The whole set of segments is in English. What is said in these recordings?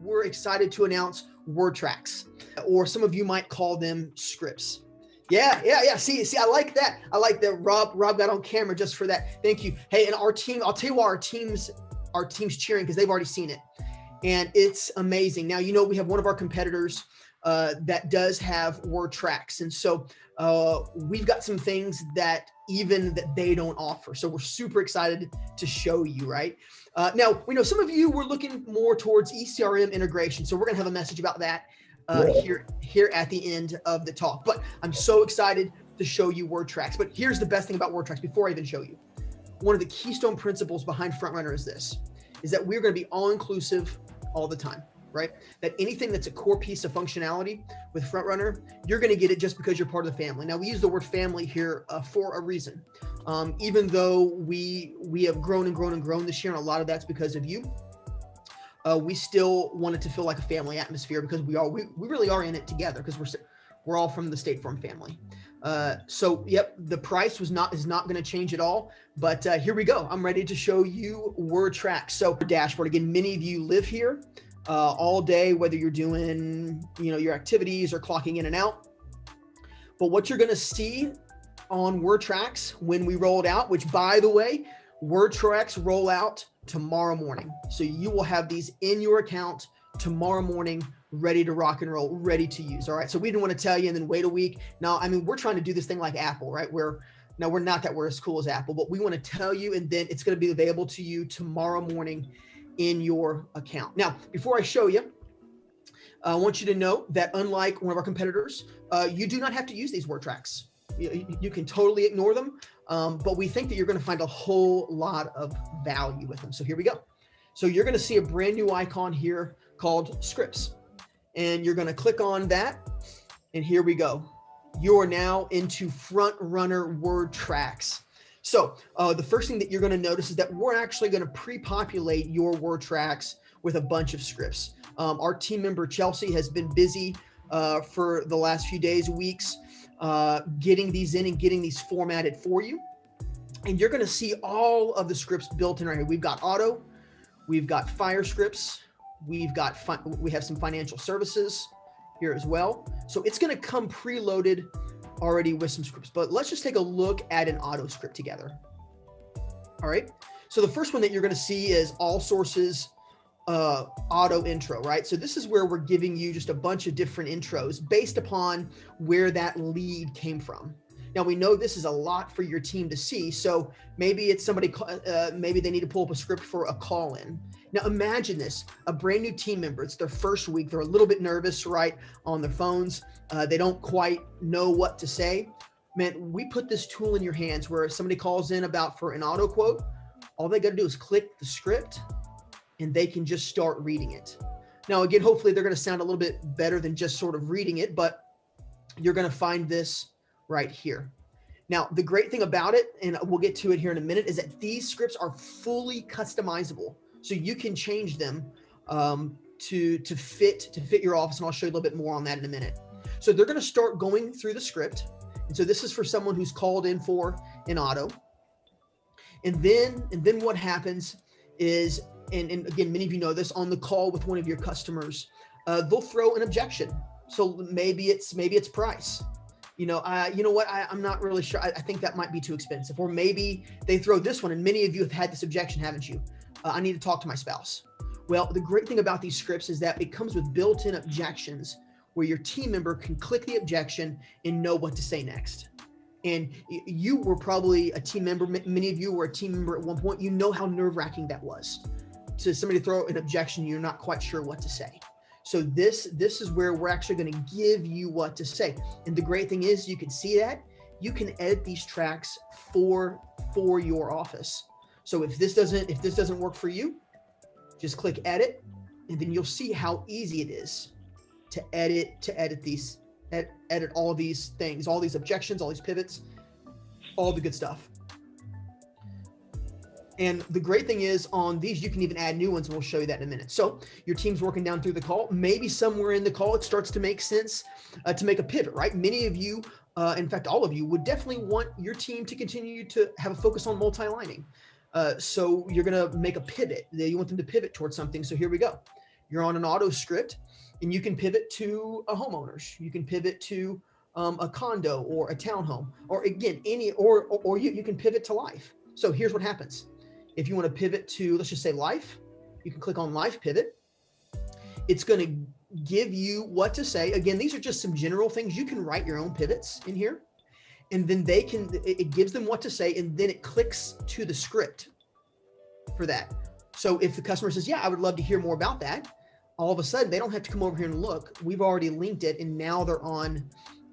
We're excited to announce word tracks, or some of you might call them scripts. Yeah. See, I like that. I like that. Rob got on camera just for that. Thank you. Hey, and our team, I'll tell you why our team's cheering, because they've already seen it. And it's amazing. Now, we have one of our competitors that does have word tracks. And so we've got some things that they don't offer. So we're super excited to show you, right? Now, we know some of you were looking more towards ECRM integration. So we're going to have a message about that here at the end of the talk. But I'm so excited to show you word tracks. But here's the best thing about word tracks before I even show you. One of the keystone principles behind FrontRunner is that we're going to be all-inclusive all the time, right? That anything that's a core piece of functionality with FrontRunner, you're going to get it just because you're part of the family. Now, we use the word family here for a reason. Even though we have grown and grown and grown this year, and a lot of that's because of you, we still want it to feel like a family atmosphere, because we really are in it together, because we're all from the State Farm family. So yep, the price is not going to change at all, but here we go. I'm ready to show you word tracks. So dashboard, again, many of you live here all day, whether you're doing your activities or clocking in and out. But what you're going to see on word tracks when we roll it out, which, by the way, word tracks roll out tomorrow morning. So you will have these in your account tomorrow morning, ready to rock and roll, ready to use. All right. So we didn't want to tell you and then wait a week. Now, we're trying to do this thing like Apple, right? We're not that we're as cool as Apple, but we want to tell you, and then it's going to be available to you tomorrow morning in your account. Now, before I show you, I want you to know that unlike one of our competitors, you do not have to use these word tracks. You can totally ignore them, but we think that you're going to find a whole lot of value with them. So here we go. So you're going to see a brand new icon here called scripts, and you're going to click on that, and here we go. You're now into FrontRunner word tracks. So the first thing that you're going to notice is that we're actually going to pre-populate your word tracks with a bunch of scripts. Our team member Chelsea has been busy for the last few days, weeks, getting these in and getting these formatted for you. And you're going to see all of the scripts built in right here. We've got auto, we've got fire scripts, we have some financial services here as well. So it's going to come preloaded already with some scripts, but let's just take a look at an auto script together. All right. So the first one that you're going to see is all sources auto intro, right? So this is where we're giving you just a bunch of different intros based upon where that lead came from. Now, we know this is a lot for your team to see. So maybe it's somebody, maybe they need to pull up a script for a call in. Now, imagine this, a brand new team member. It's their first week. They're a little bit nervous, right, on their phones. They don't quite know what to say. Man, we put this tool in your hands where somebody calls in for an auto quote. All they got to do is click the script and they can just start reading it. Now, again, hopefully they're going to sound a little bit better than just sort of reading it, but you're going to find this right here. Now, the great thing about it, and we'll get to it here in a minute, is that these scripts are fully customizable. So you can change them to fit your office, and I'll show you a little bit more on that in a minute. So they're going to start going through the script. And so this is for someone who's called in for an auto. And then what happens is, and again, many of you know this, on the call with one of your customers, they'll throw an objection. So maybe it's price. You know what? I'm not really sure. I think that might be too expensive. Or maybe they throw this one, and many of you have had this objection, haven't you? I need to talk to my spouse. Well, the great thing about these scripts is that it comes with built-in objections where your team member can click the objection and know what to say next. And you were probably a team member. Many of you were a team member at one point. You know how nerve-wracking that was. To somebody throw an objection, you're not quite sure what to say. So this is where we're actually going to give you what to say. And the great thing is, you can see that you can edit these tracks for your office. So if this doesn't work for you, just click edit, and then you'll see how easy it is to edit all these things, all these objections, all these pivots, all the good stuff. And the great thing is, on these, you can even add new ones, and we'll show you that in a minute. So your team's working down through the call. Maybe somewhere in the call, it starts to make sense to make a pivot, right? Many of you, in fact, all of you, would definitely want your team to continue to have a focus on multi-lining. So you're going to make a pivot. You want them to pivot towards something. So here we go. You're on an auto script, and you can pivot to a homeowners. You can pivot to a condo or a townhome, or again, or you can pivot to life. So here's what happens. If you want to pivot to, let's just say life, you can click on life pivot. It's going to give you what to say. Again, these are just some general things. You can write your own pivots in here, and then it gives them what to say, and then it clicks to the script for that. So if the customer says, yeah, I would love to hear more about that, all of a sudden they don't have to come over here and look. We've already linked it, and now they're on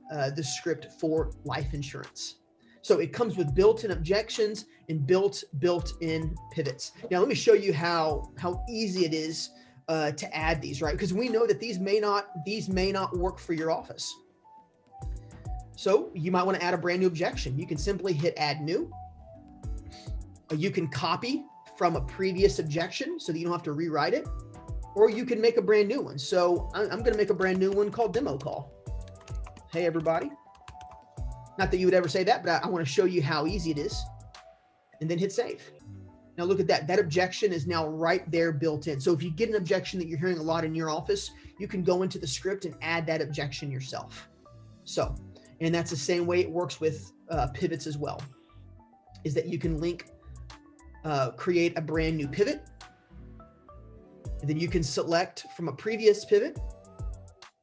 the script for life insurance. So it comes with built-in objections and built-in pivots. Now let me show you how easy it is to add these, right? Because we know that these may not work for your office. So you might want to add a brand new objection. You can simply hit add new. You can copy from a previous objection so that you don't have to rewrite it, or you can make a brand new one. So I'm going to make a brand new one called demo call. Hey, everybody. Not that you would ever say that, but I want to show you how easy it is, and then hit save. Now look at that. That objection is now right there built in. So if you get an objection that you're hearing a lot in your office, you can go into the script and add that objection yourself. So, and that's the same way it works with pivots as well, is that you can create a brand new pivot. And then you can select from a previous pivot,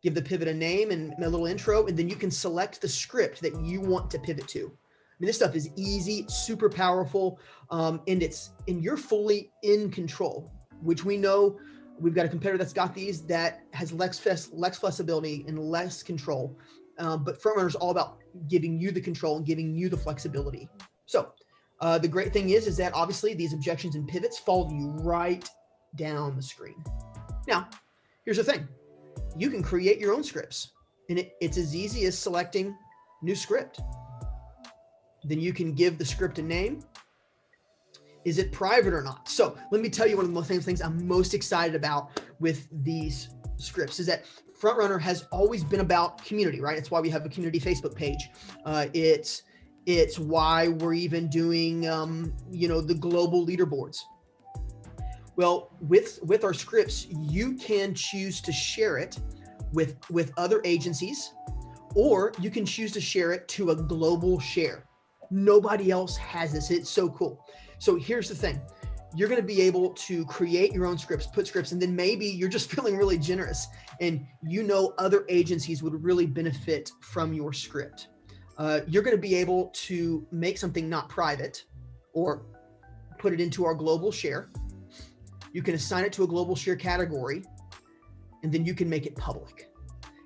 give the pivot a name and a little intro, and then you can select the script that you want to pivot to. I mean, this stuff is easy, super powerful, and you're fully in control, which we know we've got a competitor that's got these that has less flexibility and less control. But FrontRunner is all about giving you the control and giving you the flexibility. So the great thing is that obviously these objections and pivots follow you right down the screen. Now, here's the thing. You can create your own scripts, and it's as easy as selecting new script. Then you can give the script a name. Is it private or not? So let me tell you one of the most things I'm most excited about with these scripts is that FrontRunner has always been about community, right? It's why we have a community Facebook page. It's why we're even doing, the global leaderboards. Well, with our scripts, you can choose to share it with other agencies, or you can choose to share it to a global share. Nobody else has this. It's so cool. So here's the thing. You're going to be able to create your own scripts, put scripts, and then maybe you're just feeling really generous and other agencies would really benefit from your script. You're going to be able to make something not private or put it into our global share. You can assign it to a global share category, and then you can make it public.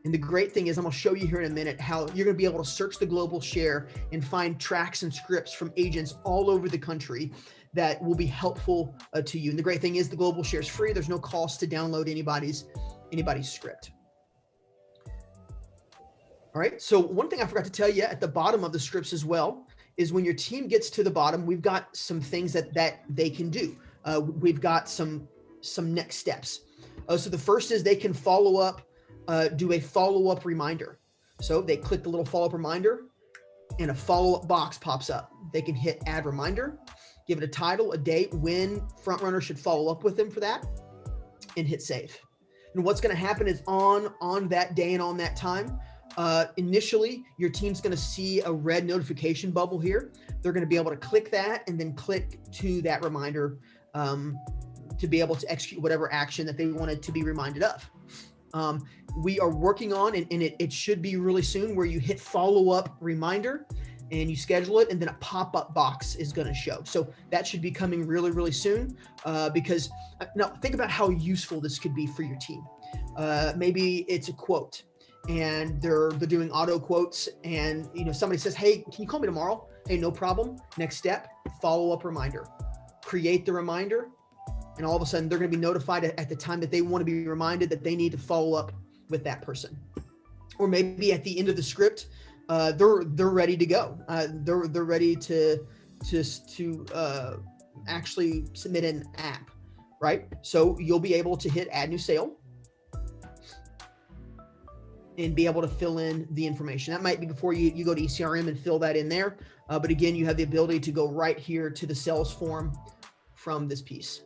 And the great thing is, I'm going to show you here in a minute how you're going to be able to search the global share and find tracks and scripts from agents all over the country that will be helpful to you. And the great thing is the global share is free. There's no cost to download anybody's script. All right. So one thing I forgot to tell you at the bottom of the scripts as well is when your team gets to the bottom, we've got some things that they can do. We've got some next steps. So the first is they can follow up, do a follow-up reminder. So they click the little follow-up reminder and a follow-up box pops up. They can hit add reminder, give it a title, a date, when FrontRunner should follow up with them for that, and hit save. And what's going to happen is on that day and on that time, initially your team's going to see a red notification bubble here. They're going to be able to click that and then click to that reminder to be able to execute whatever action that they wanted to be reminded of. We are working on, and it should be really soon, where you hit follow-up reminder and you schedule it, and then a pop-up box is going to show. So that should be coming really, really soon, because now think about how useful this could be for your team. Maybe it's a quote and they're doing auto quotes, and somebody says, hey, can you call me tomorrow? Hey, no problem. Next step, follow-up reminder. Create the reminder, and all of a sudden they're going to be notified at the time that they want to be reminded that they need to follow up with that person. Or maybe at the end of the script, they're ready to go. They're ready to actually submit an app, right? So you'll be able to hit add new sale and be able to fill in the information. That might be before you go to ECRM and fill that in there. But again, you have the ability to go right here to the sales form from this piece.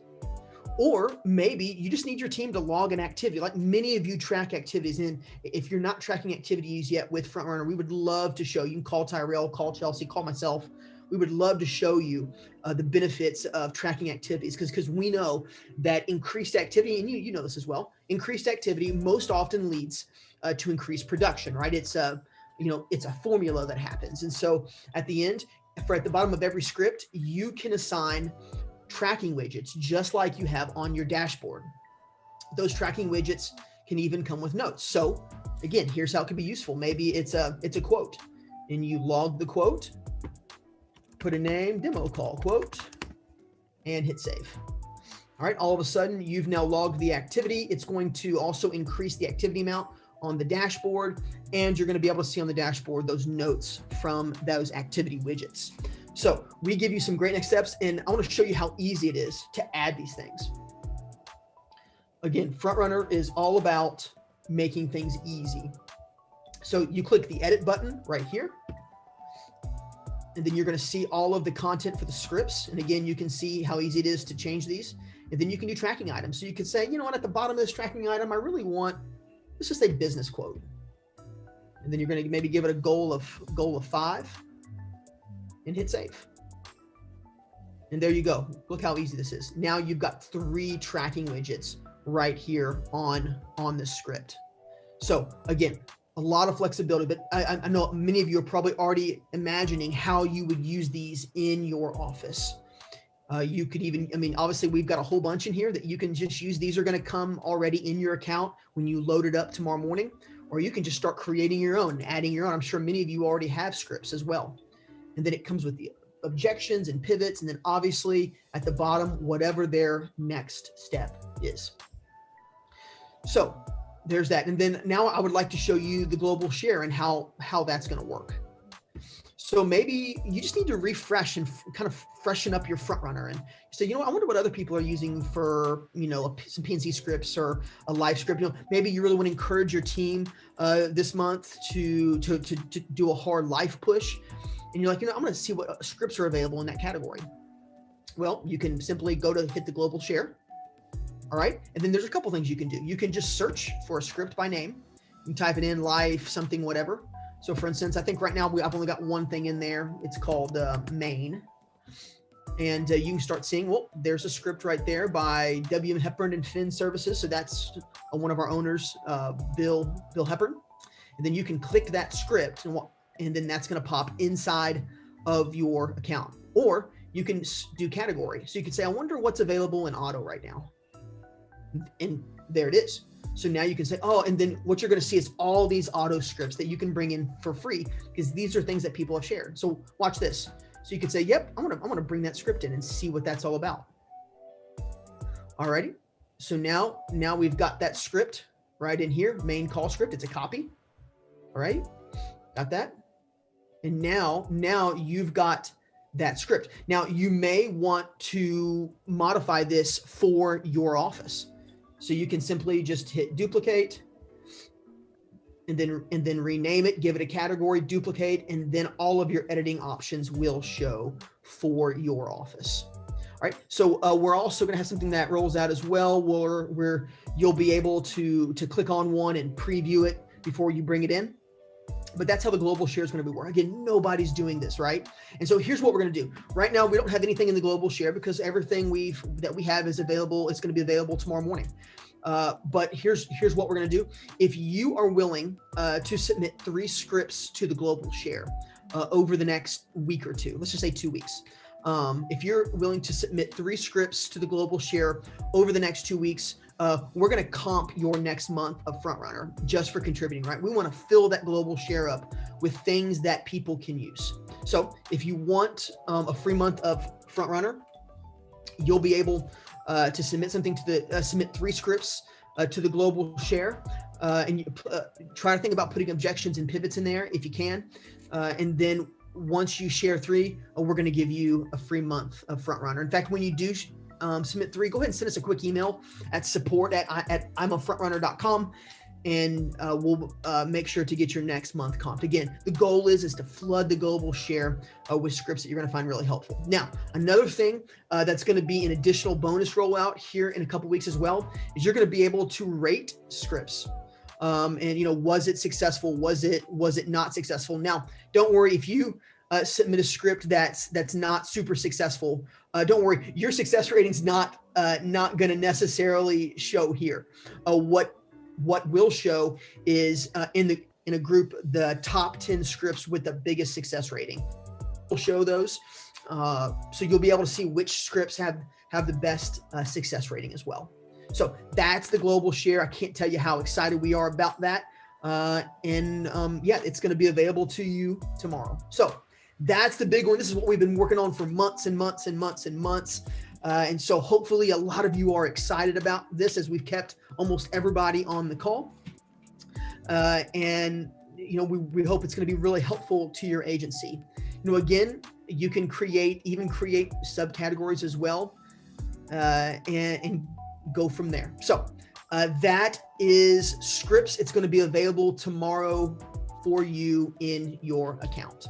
Or maybe you just need your team to log an activity. Like many of you track activities. And if you're not tracking activities yet with FrontRunner, we would love to show you. You can call Tyrell, call Chelsea, call myself. We would love to show you the benefits of tracking activities, because we know that increased activity, and you know this as well, increased activity most often leads to increased production, right? It's a formula that happens. And so at the end, at the bottom of every script, you can assign tracking widgets just like you have on your dashboard. Those tracking widgets can even come with notes. So again, here's how it can be useful. Maybe it's a quote, and you log the quote, put a name, demo call quote, and hit save. All right, all of a sudden you've now logged the activity. It's going to also increase the activity amount on the dashboard, and you're going to be able to see on the dashboard those notes from those activity widgets. So we give you some great next steps, and I want to show you how easy it is to add these things. Again, FrontRunner is all about making things easy. So you click the edit button right here, and then you're going to see all of the content for the scripts. And again, you can see how easy it is to change these. And then you can do tracking items. So you could say, you know what, at the bottom of this tracking item, I really want, let's just say business quote. And then you're going to maybe give it a goal of 5 and hit save. And there you go. Look how easy this is. Now you've got 3 tracking widgets right here on this script. So again, a lot of flexibility, but I know many of you are probably already imagining how you would use these in your office. You could even, obviously we've got a whole bunch in here that you can just use. These are going to come already in your account when you load it up tomorrow morning, or you can just start creating your own, adding your own. I'm sure many of you already have scripts as well. And then it comes with the objections and pivots. And then obviously at the bottom, whatever their next step is. So there's that. And then now I would like to show you the global share and how that's going to work. So maybe you just need to refresh and kind of freshen up your FrontRunner and say, I wonder what other people are using for, some PNC scripts or a live script. Maybe you really want to encourage your team this month to do a hard live push. And you're like, I'm going to see what scripts are available in that category. Well, you can simply go to hit the global share. All right. And then there's a couple things you can do. You can just search for a script by name. You can type it in, live, something, whatever. So for instance, I think right now I've only got one thing in there. It's called main. And you can start seeing, well, there's a script right there by W.M. Hepburn and Finn Services. So that's one of our owners, Bill Hepburn. And then you can click that script and then that's going to pop inside of your account. Or you can do category. So you can say, I wonder what's available in auto right now. And there it is. So now you can say, and then what you're going to see is all these auto scripts that you can bring in for free, because these are things that people have shared. So watch this. So you can say, yep, I want to bring that script in and see what that's all about. Alrighty. So now we've got that script right in here, main call script. It's a copy. All right. Got that. And now you've got that script. Now you may want to modify this for your office. So you can simply just hit duplicate and then rename it, give it a category, duplicate, and then all of your editing options will show for your office. All right. So we're also going to have something that rolls out as well where you'll be able to click on one and preview it before you bring it in. But that's how the global share is going to be working. Again, nobody's doing this, right? And so here's what we're going to do. Right now, we don't have anything in the global share because everything that we have is available. It's going to be available tomorrow morning. But here's what we're going to do. If you are willing to submit 3 scripts to the global share over the next week or 2, let's just say 2 weeks. If you're willing to submit 3 scripts to the global share over the next 2 weeks, we're going to comp your next month of FrontRunner just for contributing, right? We want to fill that global share up with things that people can use. So if you want a free month of FrontRunner, you'll be able to submit something to submit 3 scripts to the global share, and you try to think about putting objections and pivots in there if you can. And then once you share 3, we're going to give you a free month of FrontRunner. In fact, when you do submit 3, go ahead and send us a quick email at support@imafrontrunner.com. and we'll make sure to get your next month comped. Again, the goal is to flood the global share with scripts that you're going to find really helpful. Now, another thing that's going to be an additional bonus rollout here in a couple weeks as well is you're going to be able to rate scripts. And was it successful? Was it not successful? Now, don't worry if you submit a script that's not super successful. Don't worry, your success rating's not going to necessarily show here. What will show is in a group the top 10 scripts with the biggest success rating. We'll show those, so you'll be able to see which scripts have the best success rating as well. So that's the global share. I can't tell you how excited we are about that. It's going to be available to you tomorrow. So that's the big one. This is what we've been working on for months and months and months and months. And so hopefully a lot of you are excited about this as we've kept almost everybody on the call. We hope it's going to be really helpful to your agency. Again, you can create subcategories as well, and go from there. So that is scripts. It's going to be available tomorrow for you in your account.